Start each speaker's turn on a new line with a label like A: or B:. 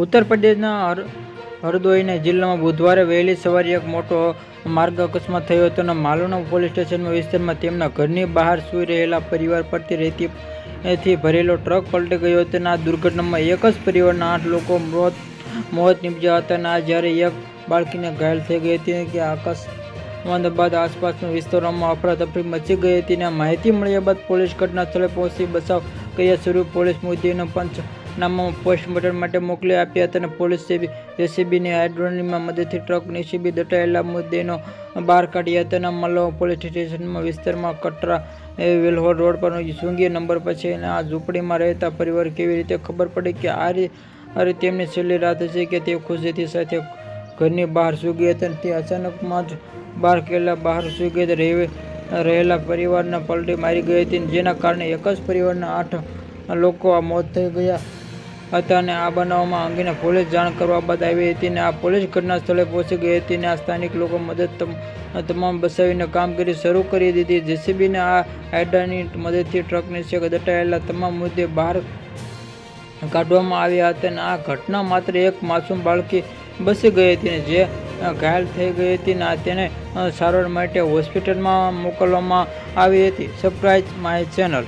A: ઉત્તર પ્રદેશના હરદોઈ જિલ્લામાં બુધવારે વહેલી સવારે એક મોટો માર્ગ અકસ્માત થયો હતો અને માલુના પોલીસ સ્ટેશન વિસ્તારમાં તેમના ઘરની બહાર સૂઈ રહેલા પરિવાર પરથી રેતીથી ભરેલો ટ્રક પલટી ગયો હતો. આ દુર્ઘટનામાં એક જ પરિવારના 8 લોકો મોત નીપજ્યા હતા અને જ્યારે એક બાળકીને ઘાયલ થઈ ગઈ હતી કે અકસ્માત બાદ આસપાસના વિસ્તારોમાં અફરાતફરી મચી ગઈ હતી. માહિતી મળ્યા બાદ પોલીસ ઘટના સ્થળે પહોંચી બચાવ કાર્ય શરૂ. પોલીસ મૃતદેહનો પંચનામા પોસ્ટમોર્ટમ માટે મોકલી આપ્યા હતા અને પોલીસ જેસીબીની હાઇડ્રોલિકની મદદથી ટ્રક નસીબી દટાયેલા મૃતદેહનો બહાર કાઢ્યા હતા. મલ્લો પોલીસ સ્ટેશનના વિસ્તારમાં કટરા વેલ્હોર રોડ પર સુંગી નંબર પછી આ ઝૂંપડીમાં રહેતા પરિવાર કેવી રીતે ખબર પડી કે આ તેમની છેલ્લી રાત છે કે તે ખુશીથી સાથે ઘરની બહાર સૂઈ હતા. તે અચાનકમાં જ બહાર સૂઈ રહેલા પરિવારના પલટી મારી ગઈ હતી, જેના કારણે એક જ પરિવારના 8 લોકો મોત થઈ ગયા હતા અને આ બનાવમાં અંગેના પોલીસ જાણ કરવા બાદ આવી હતી અને આ પોલીસ ઘટના સ્થળે પહોંચી ગઈ હતી અને આ સ્થાનિક લોકો મદદ તમામ બચાવીને કામગીરી શરૂ કરી દીધી. જેસીબીને આ હાઇડ્રાની મદદથી ટ્રકની શેક દટાયેલા તમામ મૃતદેહ બહાર કાઢવામાં આવ્યા હતા અને આ ઘટના માત્ર એક માસૂમ બાળકી બચી ગઈ હતી અને જે ઘાયલ થઈ ગઈ હતી અને તેને સારવાર માટે હોસ્પિટલમાં મોકલવામાં આવી હતી. Surprise my channel.